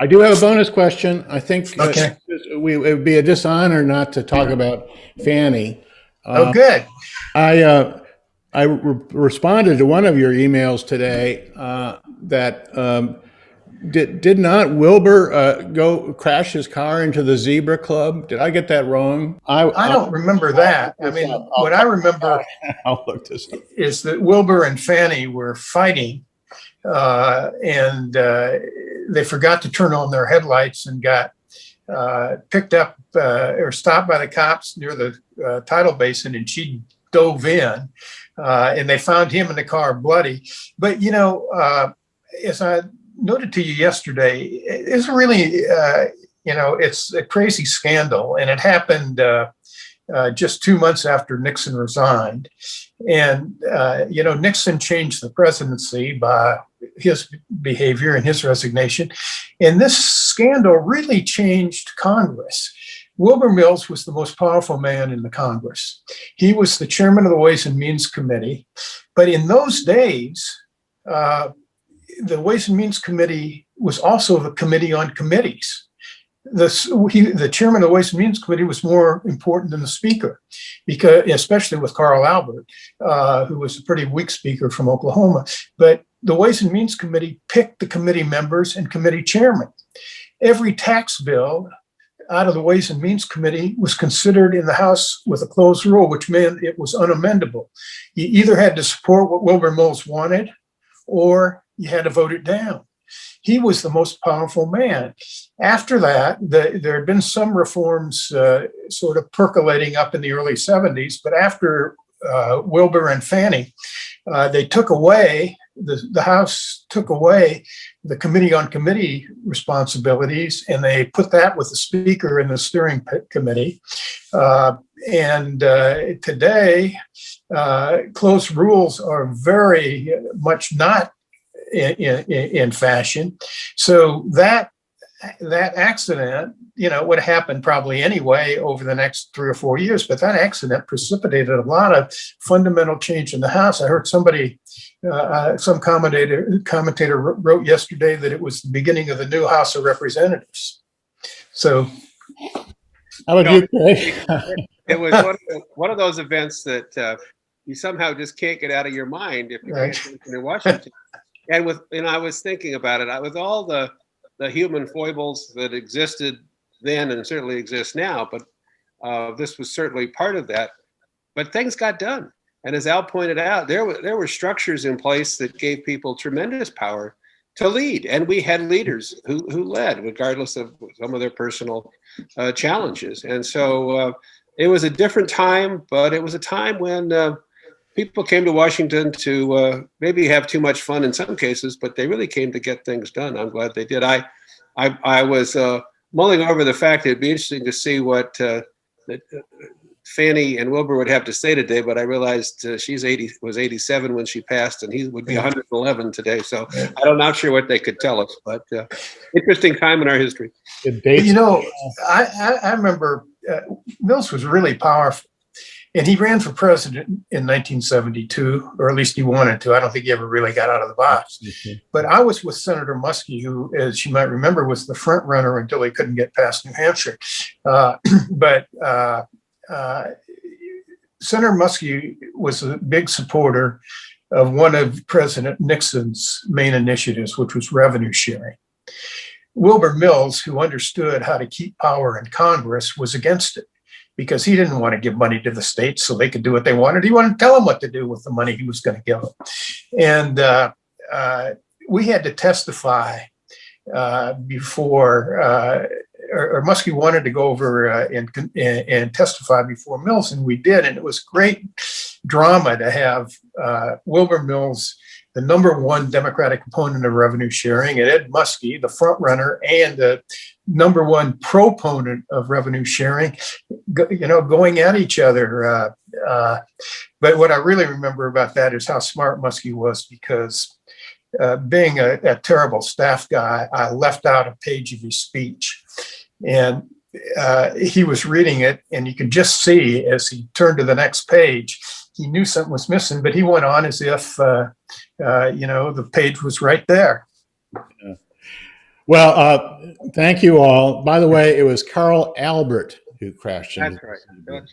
I do have a bonus question. I think Okay. it would be a dishonor not to talk about Fanny. Oh, good. I responded to one of your emails today that did not Wilbur go crash his car into the Zebra Club? Did I get that wrong? I don't remember that. I mean, what I remember I'll look this up. is that Wilbur and Fanny were fighting, and they forgot to turn on their headlights and got picked up or stopped by the cops near the tidal basin, and she dove in, and they found him in the car bloody. But, as I noted to you yesterday, it's really, it's a crazy scandal, and it happened just 2 months after Nixon resigned. And, Nixon changed the presidency by his behavior and his resignation. And this scandal really changed Congress. Wilbur Mills was the most powerful man in the Congress. He was the chairman of the Ways and Means Committee. But in those days, the Ways and Means Committee was also the committee on committees. The chairman of the Ways and Means Committee was more important than the speaker, because especially with Carl Albert, who was a pretty weak speaker from Oklahoma. But the Ways and Means Committee picked the committee members and committee chairmen. Every tax bill out of the Ways and Means Committee was considered in the House with a closed rule, which meant it was unamendable. You either had to support what Wilbur Mills wanted, or you had to vote it down. He was the most powerful man. After that, there had been some reforms sort of percolating up in the early 70s, but after Wilbur and Fanny, they took away, the House took away the committee on committee responsibilities, and they put that with the speaker and the steering committee. And today, closed rules are very much not in fashion. So that accident, would happen probably anyway over the next 3 or 4 years, but that accident precipitated a lot of fundamental change in the House. I heard some commentator wrote yesterday that it was the beginning of the new House of Representatives. So, how about you, Craig? It was one of those events that you somehow just can't get out of your mind if you're in Washington. And I was thinking about it. With all the human foibles that existed then and certainly exist now, but this was certainly part of that. But things got done, and as Al pointed out, there were structures in place that gave people tremendous power to lead, and we had leaders who led, regardless of some of their personal challenges. And so it was a different time, but it was a time when people came to Washington to maybe have too much fun in some cases, but they really came to get things done. I'm glad they did. I was mulling over the fact it'd be interesting to see what Fanny and Wilbur would have to say today, but I realized was 87 when she passed, and he would be 111 today. So I'm not sure what they could tell us, but interesting time in our history. I remember Mills was really powerful. And he ran for president in 1972, or at least he wanted to. I don't think he ever really got out of the box. Mm-hmm. But I was with Senator Muskie, who, as you might remember, was the front runner until he couldn't get past New Hampshire. But Senator Muskie was a big supporter of one of President Nixon's main initiatives, which was revenue sharing. Wilbur Mills, who understood how to keep power in Congress, was against it, because he didn't want to give money to the states so they could do what they wanted. He wanted to tell them what to do with the money he was going to give them. And we had to testify before, or Muskie wanted to go over and testify before Mills, and we did. And it was great drama to have Wilbur Mills, the number one Democratic opponent of revenue sharing, and Ed Muskie, the front runner and the number one proponent of revenue sharing, going at each other. But what I really remember about that is how smart Muskie was, because being a terrible staff guy, I left out a page of his speech. And he was reading it, and you could just see as he turned to the next page, he knew something was missing, but he went on as if, the page was right there. Yeah. Well, thank you all. By the way, it was Carl Albert who crashed into That's right. the zebra. That's right.